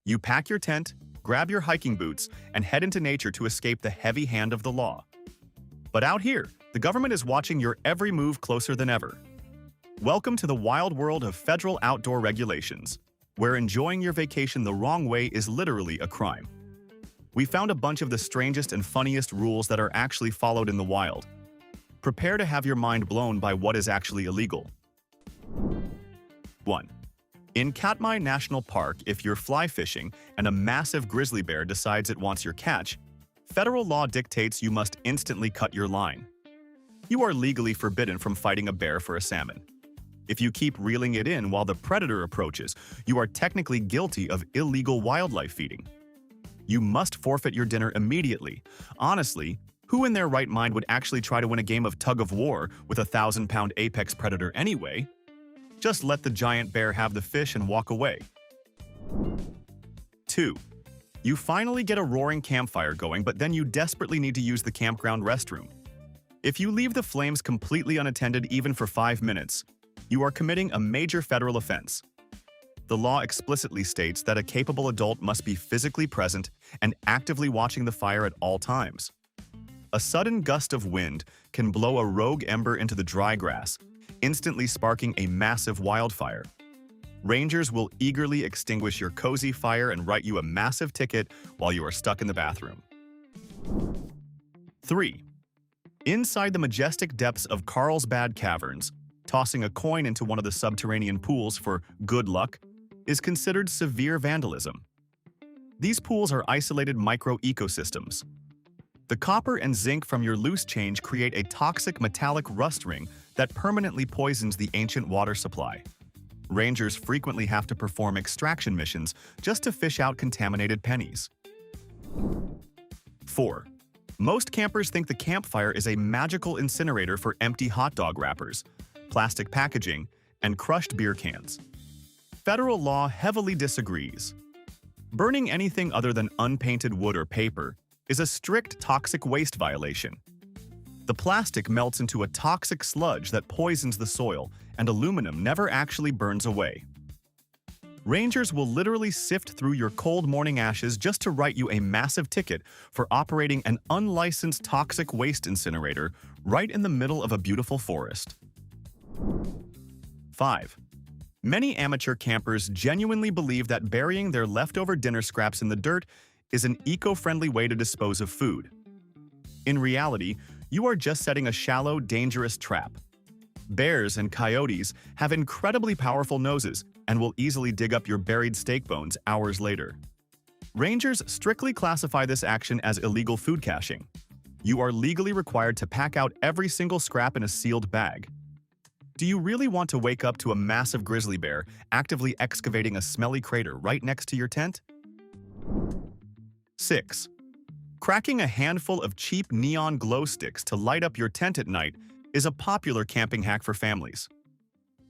You pack your tent, grab your hiking boots, and head into nature to escape the heavy hand of the law. But out here, the government is watching your every move closer than ever. Welcome to the wild world of federal outdoor regulations, where enjoying your vacation the wrong way is literally a crime. We found a bunch of the strangest and funniest rules that are actually followed in the wild. Prepare to have your mind blown by what is actually illegal. 1. In Katmai National Park, if you're fly fishing and a massive grizzly bear decides it wants your catch, federal law dictates you must instantly cut your line. You are legally forbidden from fighting a bear for a salmon. If you keep reeling it in while the predator approaches, you are technically guilty of illegal wildlife feeding. You must forfeit your dinner immediately. Honestly, who in their right mind would actually try to win a game of tug-of-war with a 1,000-pound apex predator anyway? Just let the giant bear have the fish and walk away. 2. You finally get a roaring campfire going, but then you desperately need to use the campground restroom. If you leave the flames completely unattended even for 5 minutes, you are committing a major federal offense. The law explicitly states that a capable adult must be physically present and actively watching the fire at all times. A sudden gust of wind can blow a rogue ember into the dry grass, instantly sparking a massive wildfire. Rangers will eagerly extinguish your cozy fire and write you a massive ticket while you are stuck in the bathroom. 3. Inside the majestic depths of Carlsbad Caverns, tossing a coin into one of the subterranean pools for good luck is considered severe vandalism. These pools are isolated micro-ecosystems. The copper and zinc from your loose change create a toxic metallic rust ring that permanently poisons the ancient water supply. Rangers frequently have to perform extraction missions just to fish out contaminated pennies. 4. Most campers think the campfire is a magical incinerator for empty hot dog wrappers, plastic packaging, and crushed beer cans. Federal law heavily disagrees. Burning anything other than unpainted wood or paper is a strict toxic waste violation. The plastic melts into a toxic sludge that poisons the soil, and aluminum never actually burns away. Rangers will literally sift through your cold morning ashes just to write you a massive ticket for operating an unlicensed toxic waste incinerator right in the middle of a beautiful forest. 5. Many amateur campers genuinely believe that burying their leftover dinner scraps in the dirt is an eco-friendly way to dispose of food. In reality, you are just setting a shallow, dangerous trap. Bears and coyotes have incredibly powerful noses and will easily dig up your buried steak bones hours later. Rangers strictly classify this action as illegal food caching. You are legally required to pack out every single scrap in a sealed bag. Do you really want to wake up to a massive grizzly bear actively excavating a smelly crater right next to your tent? 6. Cracking a handful of cheap neon glow sticks to light up your tent at night is a popular camping hack for families.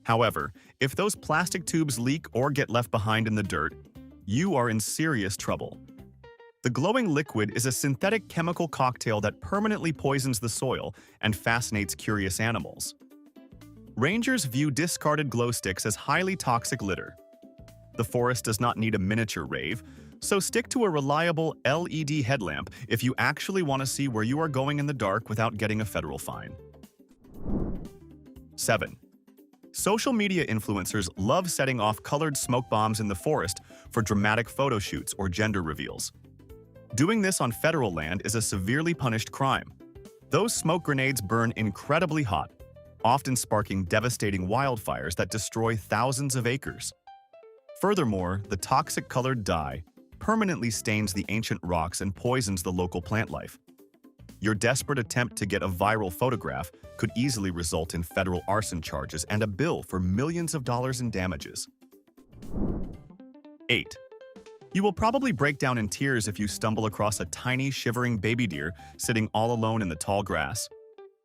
However, if those plastic tubes leak or get left behind in the dirt, you are in serious trouble. The glowing liquid is a synthetic chemical cocktail that permanently poisons the soil and fascinates curious animals. Rangers view discarded glow sticks as highly toxic litter. The forest does not need a miniature rave, so stick to a reliable LED headlamp if you actually want to see where you are going in the dark without getting a federal fine. 7. Social media influencers love setting off colored smoke bombs in the forest for dramatic photo shoots or gender reveals. Doing this on federal land is a severely punished crime. Those smoke grenades burn incredibly hot, often sparking devastating wildfires that destroy thousands of acres. Furthermore, the toxic colored dye permanently stains the ancient rocks and poisons the local plant life. Your desperate attempt to get a viral photograph could easily result in federal arson charges and a bill for millions of dollars in damages. 8. You will probably break down in tears if you stumble across a tiny, shivering baby deer sitting all alone in the tall grass.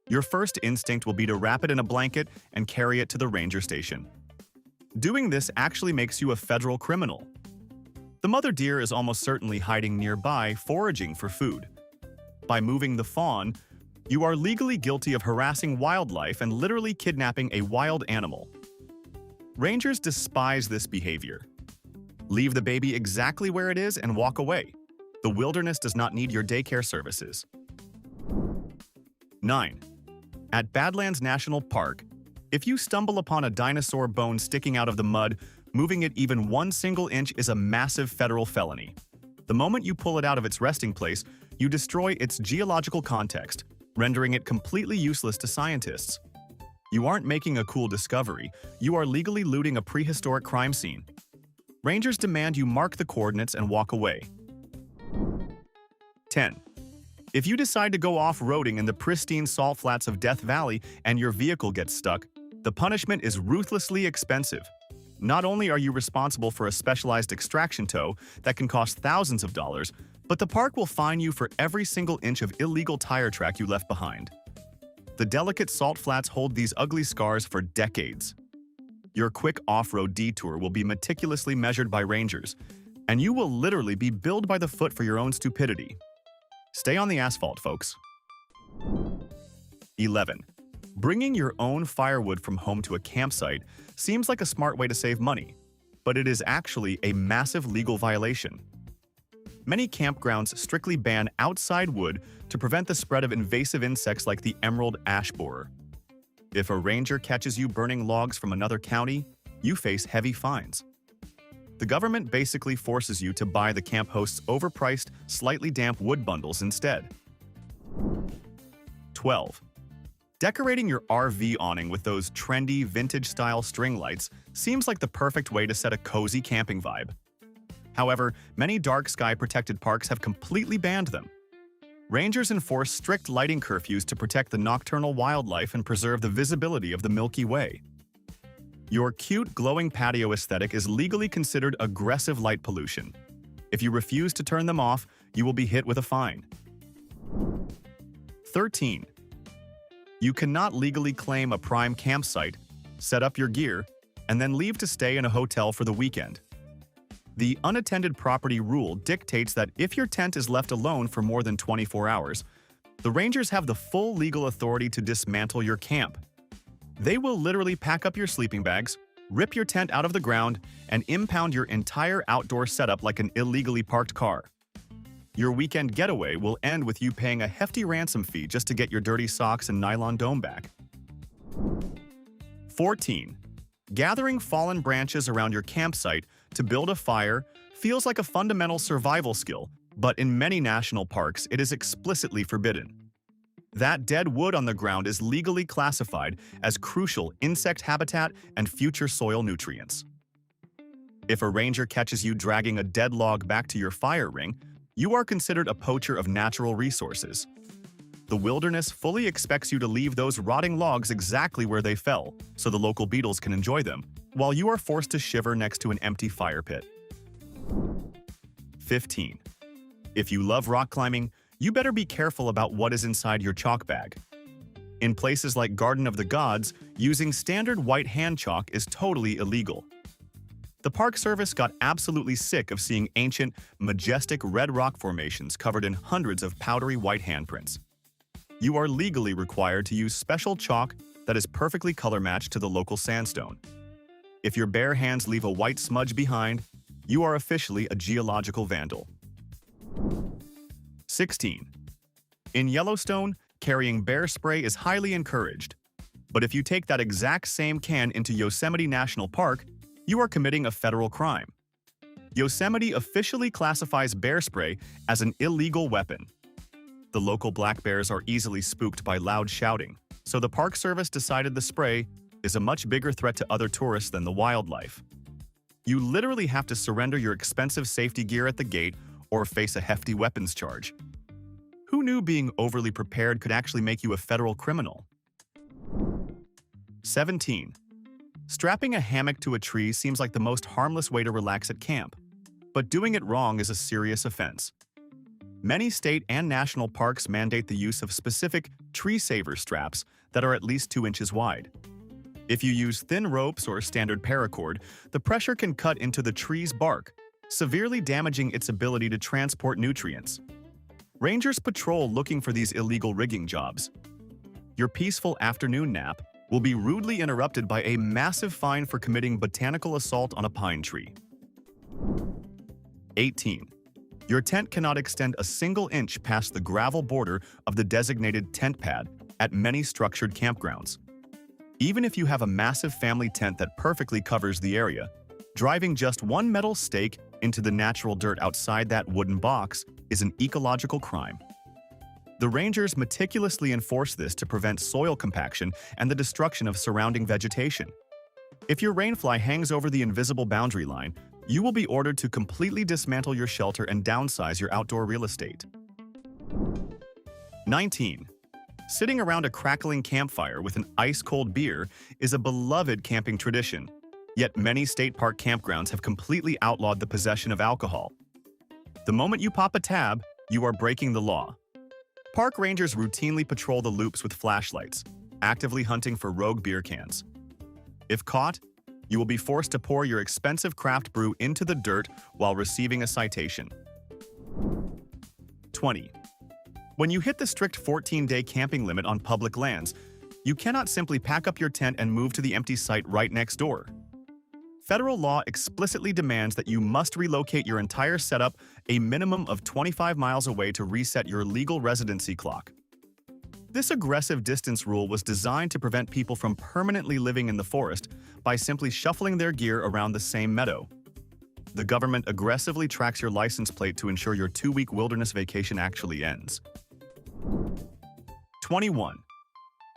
Your first instinct will be to wrap it in a blanket and carry it to the ranger station. Doing this actually makes you a federal criminal. The mother deer is almost certainly hiding nearby, foraging for food. By moving the fawn, you are legally guilty of harassing wildlife and literally kidnapping a wild animal. Rangers despise this behavior. Leave the baby exactly where it is and walk away. The wilderness does not need your daycare services. 9. At Badlands National Park, if you stumble upon a dinosaur bone sticking out of the mud, moving it even one single inch is a massive federal felony. The moment you pull it out of its resting place, you destroy its geological context, rendering it completely useless to scientists. You aren't making a cool discovery, you are legally looting a prehistoric crime scene. Rangers demand you mark the coordinates and walk away. 10. If you decide to go off-roading in the pristine salt flats of Death Valley and your vehicle gets stuck, the punishment is ruthlessly expensive. Not only are you responsible for a specialized extraction tow that can cost thousands of dollars, but the park will fine you for every single inch of illegal tire track you left behind. The delicate salt flats hold these ugly scars for decades. Your quick off-road detour will be meticulously measured by rangers, and you will literally be billed by the foot for your own stupidity. Stay on the asphalt, folks. 11. Bringing your own firewood from home to a campsite seems like a smart way to save money, but it is actually a massive legal violation. Many campgrounds strictly ban outside wood to prevent the spread of invasive insects like the emerald ash borer. If a ranger catches you burning logs from another county, you face heavy fines. The government basically forces you to buy the camp host's overpriced, slightly damp wood bundles instead. 12. Decorating your RV awning with those trendy, vintage-style string lights seems like the perfect way to set a cozy camping vibe. However, many dark sky-protected parks have completely banned them. Rangers enforce strict lighting curfews to protect the nocturnal wildlife and preserve the visibility of the Milky Way. Your cute, glowing patio aesthetic is legally considered aggressive light pollution. If you refuse to turn them off, you will be hit with a fine. 13. You cannot legally claim a prime campsite, set up your gear, and then leave to stay in a hotel for the weekend. The unattended property rule dictates that if your tent is left alone for more than 24 hours, the rangers have the full legal authority to dismantle your camp. They will literally pack up your sleeping bags, rip your tent out of the ground, and impound your entire outdoor setup like an illegally parked car. Your weekend getaway will end with you paying a hefty ransom fee just to get your dirty socks and nylon dome back. 14. Gathering fallen branches around your campsite to build a fire feels like a fundamental survival skill, but in many national parks it is explicitly forbidden. That dead wood on the ground is legally classified as crucial insect habitat and future soil nutrients. If a ranger catches you dragging a dead log back to your fire ring, you are considered a poacher of natural resources. The wilderness fully expects you to leave those rotting logs exactly where they fell, so the local beetles can enjoy them, while you are forced to shiver next to an empty fire pit. 15. If you love rock climbing, you better be careful about what is inside your chalk bag. In places like Garden of the Gods, using standard white hand chalk is totally illegal. The Park Service got absolutely sick of seeing ancient, majestic red rock formations covered in hundreds of powdery white handprints. You are legally required to use special chalk that is perfectly color-matched to the local sandstone. If your bare hands leave a white smudge behind, you are officially a geological vandal. 16. In Yellowstone, carrying bear spray is highly encouraged. But if you take that exact same can into Yosemite National Park, you are committing a federal crime. Yosemite officially classifies bear spray as an illegal weapon. The local black bears are easily spooked by loud shouting, so the Park Service decided the spray is a much bigger threat to other tourists than the wildlife. You literally have to surrender your expensive safety gear at the gate or face a hefty weapons charge. Who knew being overly prepared could actually make you a federal criminal? 17. Strapping a hammock to a tree seems like the most harmless way to relax at camp, but doing it wrong is a serious offense. Many state and national parks mandate the use of specific tree-saver straps that are at least 2 inches wide. If you use thin ropes or standard paracord, the pressure can cut into the tree's bark, severely damaging its ability to transport nutrients. Rangers patrol looking for these illegal rigging jobs. Your peaceful afternoon nap will be rudely interrupted by a massive fine for committing botanical assault on a pine tree. 18. Your tent cannot extend a single inch past the gravel border of the designated tent pad at many structured campgrounds. Even if you have a massive family tent that perfectly covers the area, driving just one metal stake into the natural dirt outside that wooden box is an ecological crime. The rangers meticulously enforce this to prevent soil compaction and the destruction of surrounding vegetation. If your rainfly hangs over the invisible boundary line, you will be ordered to completely dismantle your shelter and downsize your outdoor real estate. 19. Sitting around a crackling campfire with an ice-cold beer is a beloved camping tradition, yet many state park campgrounds have completely outlawed the possession of alcohol. The moment you pop a tab, you are breaking the law. Park rangers routinely patrol the loops with flashlights, actively hunting for rogue beer cans. If caught, you will be forced to pour your expensive craft brew into the dirt while receiving a citation. 20. When you hit the strict 14-day camping limit on public lands, you cannot simply pack up your tent and move to the empty site right next door. Federal law explicitly demands that you must relocate your entire setup a minimum of 25 miles away to reset your legal residency clock. This aggressive distance rule was designed to prevent people from permanently living in the forest by simply shuffling their gear around the same meadow. The government aggressively tracks your license plate to ensure your 2-week wilderness vacation actually ends. 21.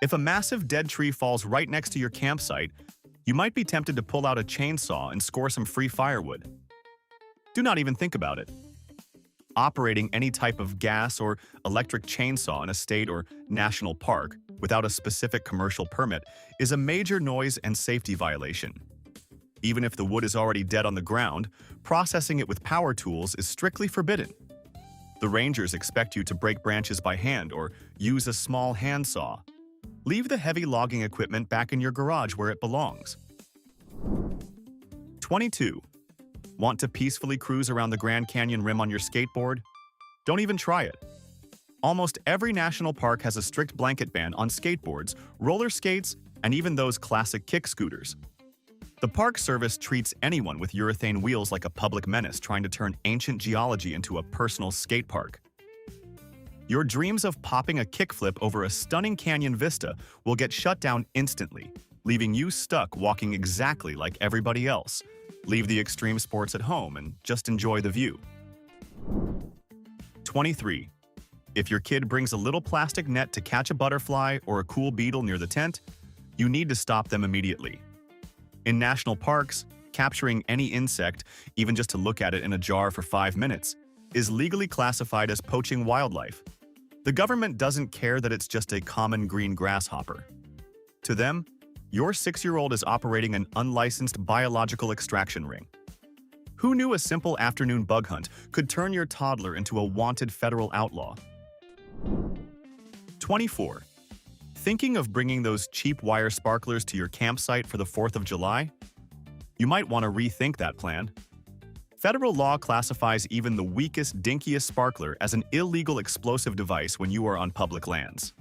If a massive dead tree falls right next to your campsite, you might be tempted to pull out a chainsaw and score some free firewood. Do not even think about it. Operating any type of gas or electric chainsaw in a state or national park without a specific commercial permit is a major noise and safety violation. Even if the wood is already dead on the ground, processing it with power tools is strictly forbidden. The rangers expect you to break branches by hand or use a small handsaw. Leave the heavy logging equipment back in your garage where it belongs. 22. Want to peacefully cruise around the Grand Canyon rim on your skateboard? Don't even try it. Almost every national park has a strict blanket ban on skateboards, roller skates, and even those classic kick scooters. The Park Service treats anyone with urethane wheels like a public menace trying to turn ancient geology into a personal skate park. Your dreams of popping a kickflip over a stunning canyon vista will get shut down instantly, leaving you stuck walking exactly like everybody else. Leave the extreme sports at home and just enjoy the view. 23. If your kid brings a little plastic net to catch a butterfly or a cool beetle near the tent, you need to stop them immediately. In national parks, capturing any insect, even just to look at it in a jar for 5 minutes, is legally classified as poaching wildlife. The government doesn't care that it's just a common green grasshopper. To them, your 6-year-old is operating an unlicensed biological extraction ring. Who knew a simple afternoon bug hunt could turn your toddler into a wanted federal outlaw? 24. Thinking of bringing those cheap wire sparklers to your campsite for the 4th of July? You might want to rethink that plan. Federal law classifies even the weakest, dinkiest sparkler as an illegal explosive device when you are on public lands.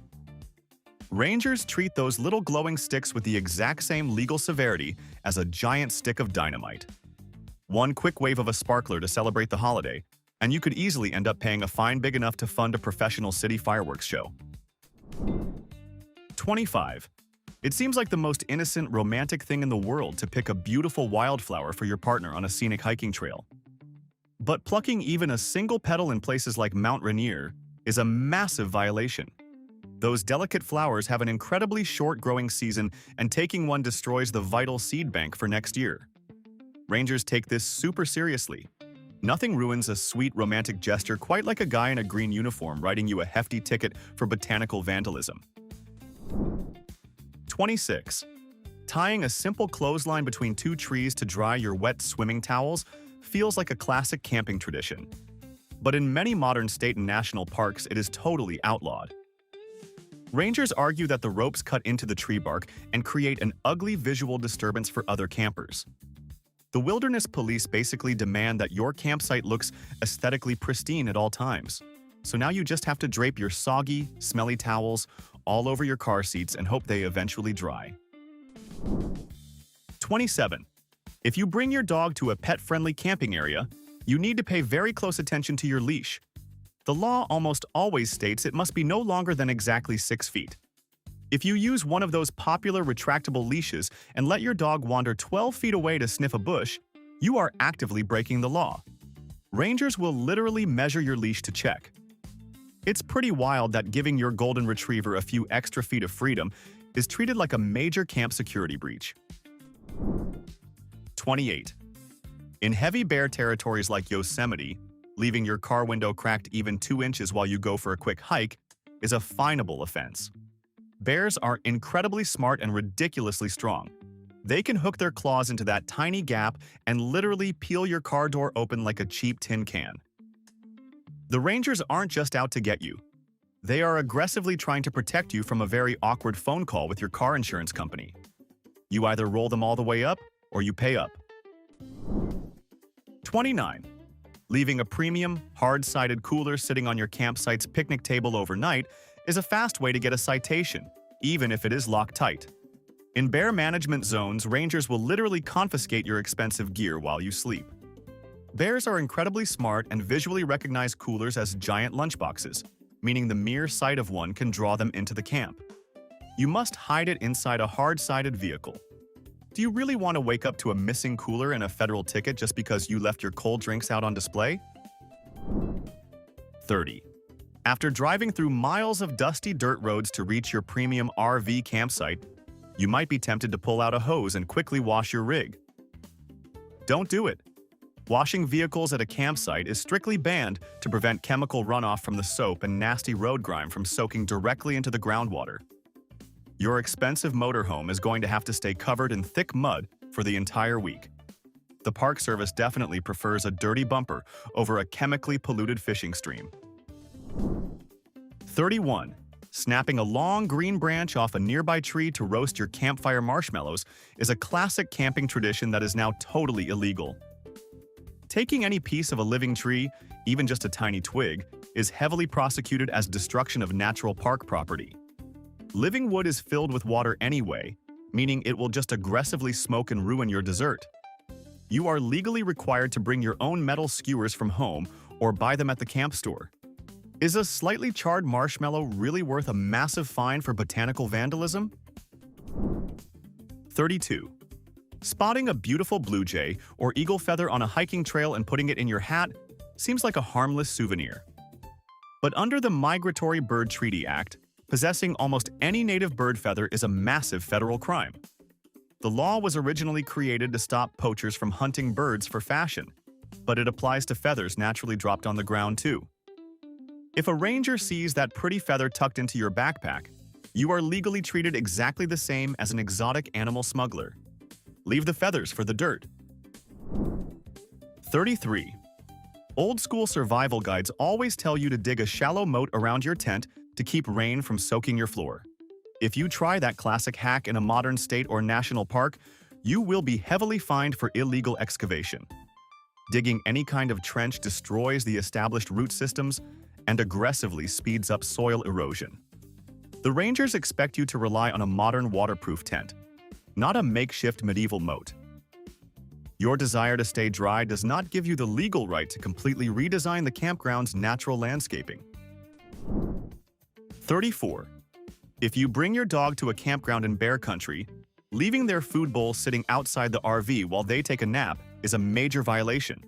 Rangers treat those little glowing sticks with the exact same legal severity as a giant stick of dynamite. One quick wave of a sparkler to celebrate the holiday, and you could easily end up paying a fine big enough to fund a professional city fireworks show. 25. It seems like the most innocent, romantic thing in the world to pick a beautiful wildflower for your partner on a scenic hiking trail. But plucking even a single petal in places like Mount Rainier is a massive violation. Those delicate flowers have an incredibly short growing season, and taking one destroys the vital seed bank for next year. Rangers take this super seriously. Nothing ruins a sweet romantic gesture quite like a guy in a green uniform writing you a hefty ticket for botanical vandalism. 26. Tying a simple clothesline between 2 trees to dry your wet swimming towels feels like a classic camping tradition. But in many modern state and national parks, it is totally outlawed. Rangers argue that the ropes cut into the tree bark and create an ugly visual disturbance for other campers. The wilderness police basically demand that your campsite looks aesthetically pristine at all times. So now you just have to drape your soggy, smelly towels all over your car seats and hope they eventually dry. 27. If you bring your dog to a pet-friendly camping area, You need to pay very close attention to your leash. The law almost always states it must be no longer than exactly 6 feet. If you use one of those popular retractable leashes and let your dog wander 12 feet away to sniff a bush, you are actively breaking the law. Rangers will literally measure your leash to check. It's pretty wild that giving your golden retriever a few extra feet of freedom is treated like a major camp security breach. 28. In heavy bear territories like Yosemite, leaving your car window cracked even 2 inches while you go for a quick hike is a finable offense. Bears are incredibly smart and ridiculously strong. They can hook their claws into that tiny gap and literally peel your car door open like a cheap tin can. The rangers aren't just out to get you. They are aggressively trying to protect you from a very awkward phone call with your car insurance company. You either roll them all the way up or you pay up. 29. Leaving a premium, hard-sided cooler sitting on your campsite's picnic table overnight is a fast way to get a citation, even if it is locked tight. In bear management zones, rangers will literally confiscate your expensive gear while you sleep. Bears are incredibly smart and visually recognize coolers as giant lunchboxes, meaning the mere sight of one can draw them into the camp. You must hide it inside a hard-sided vehicle. Do you really want to wake up to a missing cooler and a federal ticket just because you left your cold drinks out on display? 30. After driving through miles of dusty dirt roads to reach your premium RV campsite, you might be tempted to pull out a hose and quickly wash your rig. Don't do it. Washing vehicles at a campsite is strictly banned to prevent chemical runoff from the soap and nasty road grime from soaking directly into the groundwater. Your expensive motorhome is going to have to stay covered in thick mud for the entire week. The Park Service definitely prefers a dirty bumper over a chemically polluted fishing stream. 31. Snapping a long green branch off a nearby tree to roast your campfire marshmallows is a classic camping tradition that is now totally illegal. Taking any piece of a living tree, even just a tiny twig, is heavily prosecuted as destruction of natural park property. Living wood is filled with water anyway, meaning it will just aggressively smoke and ruin your dessert. You are legally required to bring your own metal skewers from home or buy them at the camp store. Is a slightly charred marshmallow really worth a massive fine for botanical vandalism? 32. Spotting a beautiful blue jay or eagle feather on a hiking trail and putting it in your hat seems like a harmless souvenir. But under the Migratory Bird Treaty Act, possessing almost any native bird feather is a massive federal crime. The law was originally created to stop poachers from hunting birds for fashion, but it applies to feathers naturally dropped on the ground too. If a ranger sees that pretty feather tucked into your backpack, you are legally treated exactly the same as an exotic animal smuggler. Leave the feathers for the dirt. 33. Old-school survival guides always tell you to dig a shallow moat around your tent to keep rain from soaking your floor. If you try that classic hack in a modern state or national park, you will be heavily fined for illegal excavation. Digging any kind of trench destroys the established root systems and aggressively speeds up soil erosion. The rangers expect you to rely on a modern waterproof tent, not a makeshift medieval moat. Your desire to stay dry does not give you the legal right to completely redesign the campground's natural landscaping. 34. If you bring your dog to a campground in bear country, leaving their food bowl sitting outside the RV while they take a nap is a major violation.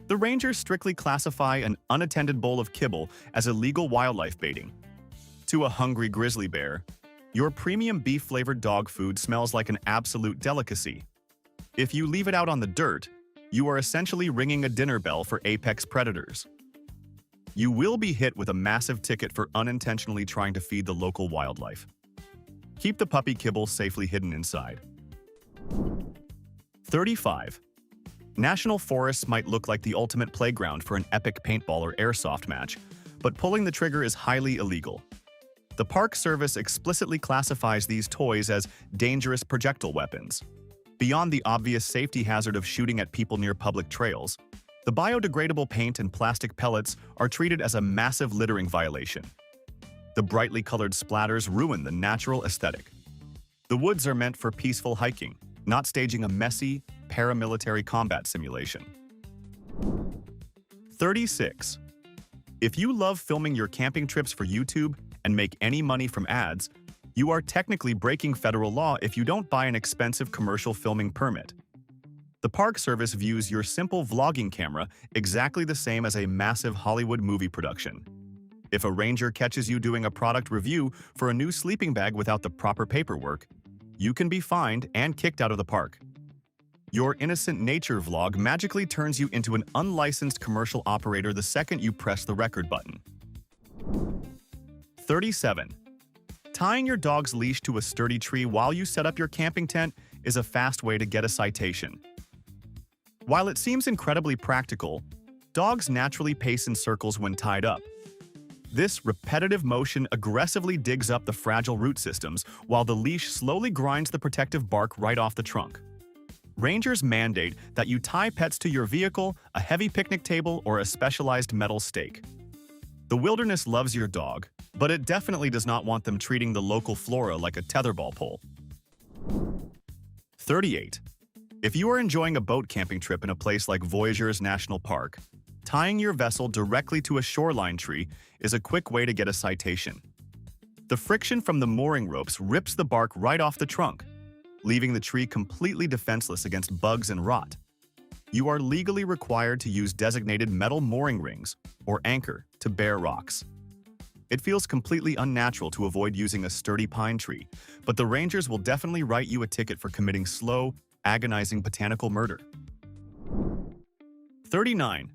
The rangers strictly classify an unattended bowl of kibble as illegal wildlife baiting. To a hungry grizzly bear, your premium beef-flavored dog food smells like an absolute delicacy. If you leave it out on the dirt, you are essentially ringing a dinner bell for apex predators. You will be hit with a massive ticket for unintentionally trying to feed the local wildlife. Keep the puppy kibble safely hidden inside. 35. National forests might look like the ultimate playground for an epic paintball or airsoft match, but pulling the trigger is highly illegal. The Park Service explicitly classifies these toys as dangerous projectile weapons. Beyond the obvious safety hazard of shooting at people near public trails, the biodegradable paint and plastic pellets are treated as a massive littering violation. The brightly colored splatters ruin the natural aesthetic. The woods are meant for peaceful hiking, not staging a messy, paramilitary combat simulation. 36. If you love filming your camping trips for YouTube and make any money from ads, you are technically breaking federal law if you don't buy an expensive commercial filming permit. The Park Service views your simple vlogging camera exactly the same as a massive Hollywood movie production. If a ranger catches you doing a product review for a new sleeping bag without the proper paperwork, you can be fined and kicked out of the park. Your innocent nature vlog magically turns you into an unlicensed commercial operator the second you press the record button. 37. Tying your dog's leash to a sturdy tree while you set up your camping tent is a fast way to get a citation. While it seems incredibly practical, dogs naturally pace in circles when tied up. This repetitive motion aggressively digs up the fragile root systems while the leash slowly grinds the protective bark right off the trunk. Rangers mandate that you tie pets to your vehicle, a heavy picnic table, or a specialized metal stake. The wilderness loves your dog, but it definitely does not want them treating the local flora like a tetherball pole. 38. If you are enjoying a boat camping trip in a place like Voyageurs National Park, tying your vessel directly to a shoreline tree is a quick way to get a citation. The friction from the mooring ropes rips the bark right off the trunk, leaving the tree completely defenseless against bugs and rot. You are legally required to use designated metal mooring rings, or anchor, to bear rocks. It feels completely unnatural to avoid using a sturdy pine tree, but the rangers will definitely write you a ticket for committing slow, agonizing botanical murder. 39.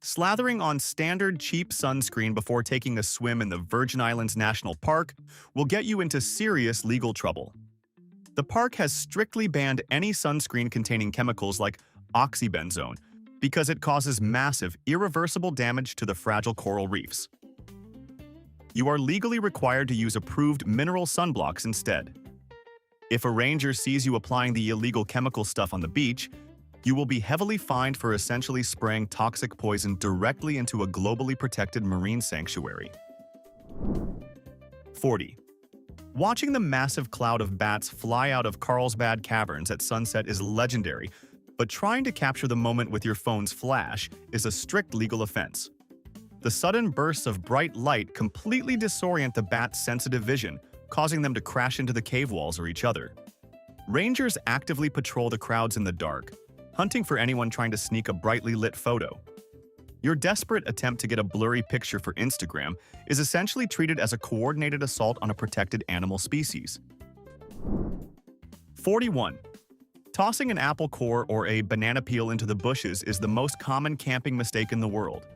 Slathering on standard cheap sunscreen before taking a swim in the Virgin Islands National Park will get you into serious legal trouble. The park has strictly banned any sunscreen containing chemicals like oxybenzone because it causes massive, irreversible damage to the fragile coral reefs. You are legally required to use approved mineral sunblocks instead. If a ranger sees you applying the illegal chemical stuff on the beach, you will be heavily fined for essentially spraying toxic poison directly into a globally protected marine sanctuary. 40. Watching the massive cloud of bats fly out of Carlsbad Caverns at sunset is legendary, but trying to capture the moment with your phone's flash is a strict legal offense. The sudden bursts of bright light completely disorient the bats' sensitive vision, causing them to crash into the cave walls or each other. Rangers actively patrol the crowds in the dark, hunting for anyone trying to sneak a brightly lit photo. Your desperate attempt to get a blurry picture for Instagram is essentially treated as a coordinated assault on a protected animal species. 41. Tossing an apple core or a banana peel into the bushes is the most common camping mistake in the world.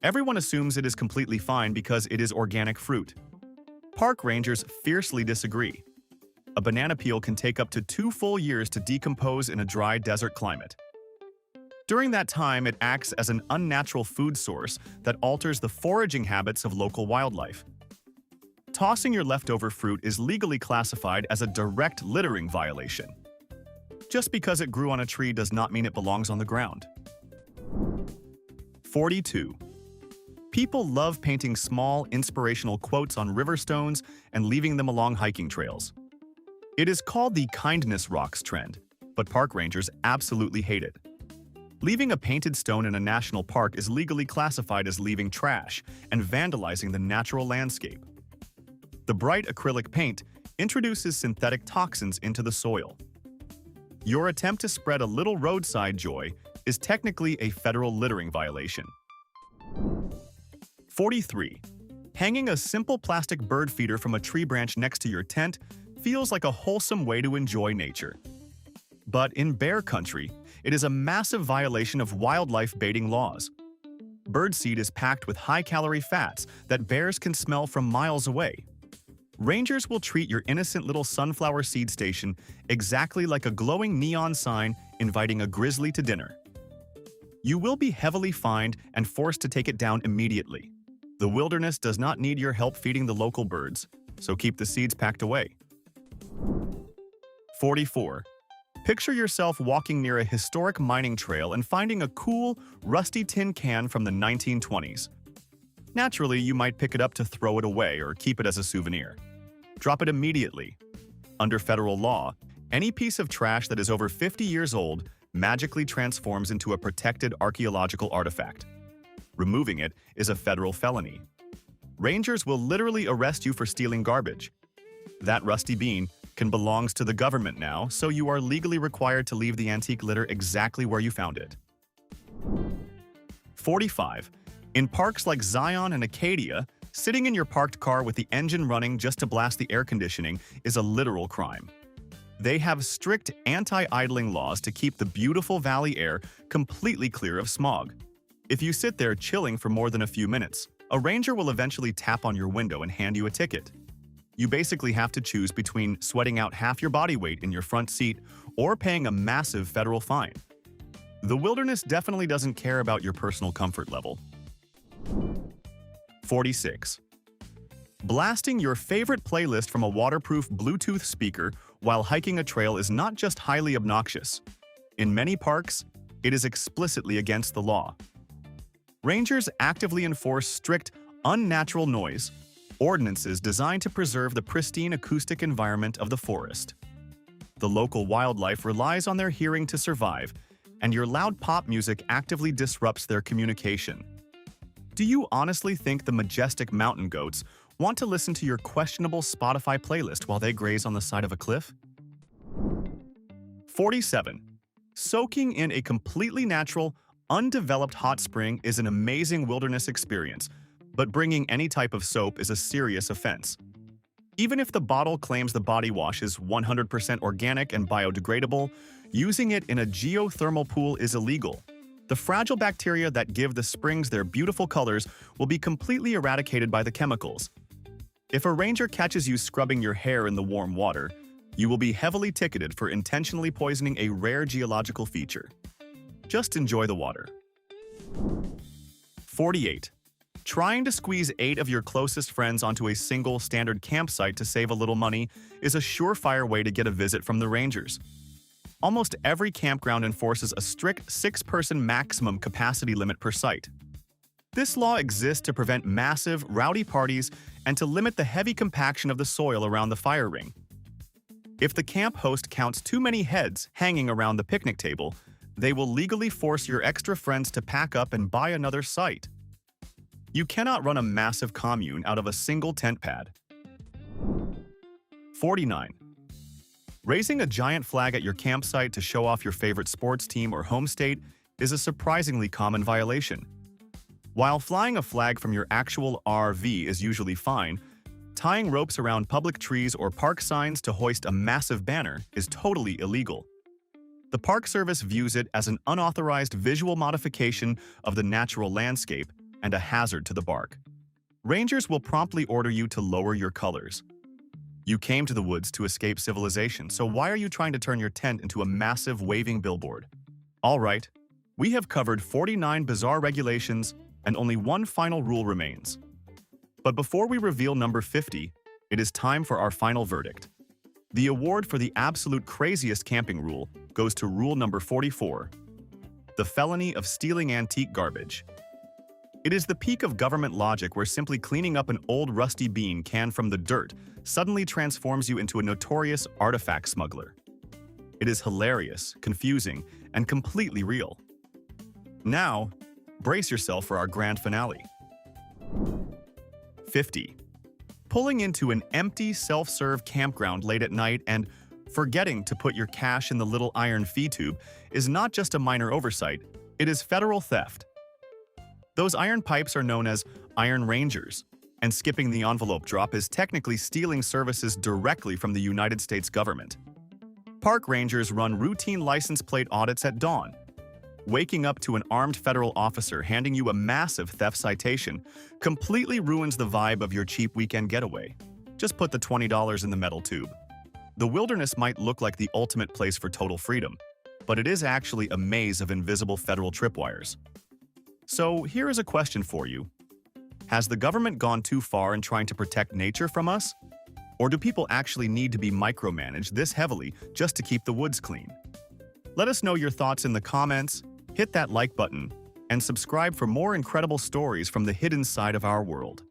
Everyone assumes it is completely fine because it is organic fruit. Park rangers fiercely disagree. A banana peel can take up to 2 full years to decompose in a dry desert climate. During that time, it acts as an unnatural food source that alters the foraging habits of local wildlife. Tossing your leftover fruit is legally classified as a direct littering violation. Just because it grew on a tree does not mean it belongs on the ground. 42. People love painting small, inspirational quotes on river stones and leaving them along hiking trails. It is called the kindness rocks trend, but park rangers absolutely hate it. Leaving a painted stone in a national park is legally classified as leaving trash and vandalizing the natural landscape. The bright acrylic paint introduces synthetic toxins into the soil. Your attempt to spread a little roadside joy is technically a federal littering violation. 43. Hanging a simple plastic bird feeder from a tree branch next to your tent feels like a wholesome way to enjoy nature. But in bear country, it is a massive violation of wildlife baiting laws. Birdseed is packed with high-calorie fats that bears can smell from miles away. Rangers will treat your innocent little sunflower seed station exactly like a glowing neon sign inviting a grizzly to dinner. You will be heavily fined and forced to take it down immediately. The wilderness does not need your help feeding the local birds, so keep the seeds packed away. 44. Picture yourself walking near a historic mining trail and finding a cool, rusty tin can from the 1920s. Naturally, you might pick it up to throw it away or keep it as a souvenir. Drop it immediately. Under federal law, any piece of trash that is over 50 years old magically transforms into a protected archaeological artifact. Removing it is a federal felony. Rangers will literally arrest you for stealing garbage. That rusty bean belongs to the government now, so you are legally required to leave the antique litter exactly where you found it. 45. In parks like Zion and Acadia, sitting in your parked car with the engine running just to blast the air conditioning is a literal crime. They have strict anti-idling laws to keep the beautiful valley air completely clear of smog. If you sit there chilling for more than a few minutes, a ranger will eventually tap on your window and hand you a ticket. You basically have to choose between sweating out half your body weight in your front seat or paying a massive federal fine. The wilderness definitely doesn't care about your personal comfort level. 46. Blasting your favorite playlist from a waterproof Bluetooth speaker while hiking a trail is not just highly obnoxious. In many parks, it is explicitly against the law. Rangers actively enforce strict, unnatural noise ordinances designed to preserve the pristine acoustic environment of the forest. The local wildlife relies on their hearing to survive, and your loud pop music actively disrupts their communication. Do you honestly think the majestic mountain goats want to listen to your questionable Spotify playlist while they graze on the side of a cliff? 47. Soaking in a completely natural, undeveloped hot spring is an amazing wilderness experience, but bringing any type of soap is a serious offense. Even if the bottle claims the body wash is 100% organic and biodegradable, using it in a geothermal pool is illegal. The fragile bacteria that give the springs their beautiful colors will be completely eradicated by the chemicals. If a ranger catches you scrubbing your hair in the warm water, you will be heavily ticketed for intentionally poisoning a rare geological feature. Just enjoy the water. 48. Trying to squeeze 8 of your closest friends onto a single standard campsite to save a little money is a surefire way to get a visit from the rangers. Almost every campground enforces a strict 6-person maximum capacity limit per site. This law exists to prevent massive, rowdy parties and to limit the heavy compaction of the soil around the fire ring. If the camp host counts too many heads hanging around the picnic table, they will legally force your extra friends to pack up and buy another site. You cannot run a massive commune out of a single tent pad. 49. Raising a giant flag at your campsite to show off your favorite sports team or home state is a surprisingly common violation. While flying a flag from your actual RV is usually fine, tying ropes around public trees or park signs to hoist a massive banner is totally illegal. The Park Service views it as an unauthorized visual modification of the natural landscape and a hazard to the bark. Rangers will promptly order you to lower your colors. You came to the woods to escape civilization, so why are you trying to turn your tent into a massive waving billboard? All right, we have covered 49 bizarre regulations, and only one final rule remains. But before we reveal number 50, it is time for our final verdict. The award for the absolute craziest camping rule goes to rule number 44, the felony of stealing antique garbage. It is the peak of government logic where simply cleaning up an old rusty bean can from the dirt suddenly transforms you into a notorious artifact smuggler. It is hilarious, confusing, and completely real. Now, brace yourself for our grand finale. 50. Pulling into an empty self-serve campground late at night and forgetting to put your cash in the little iron feed tube is not just a minor oversight, it is federal theft. Those iron pipes are known as iron rangers, and skipping the envelope drop is technically stealing services directly from the United States government. Park rangers run routine license plate audits at dawn. Waking up to an armed federal officer handing you a massive theft citation completely ruins the vibe of your cheap weekend getaway. Just put the $20 in the metal tube. The wilderness might look like the ultimate place for total freedom, but it is actually a maze of invisible federal tripwires. So here is a question for you. Has the government gone too far in trying to protect nature from us? Or do people actually need to be micromanaged this heavily just to keep the woods clean? Let us know your thoughts in the comments, hit that like button, and subscribe for more incredible stories from the hidden side of our world.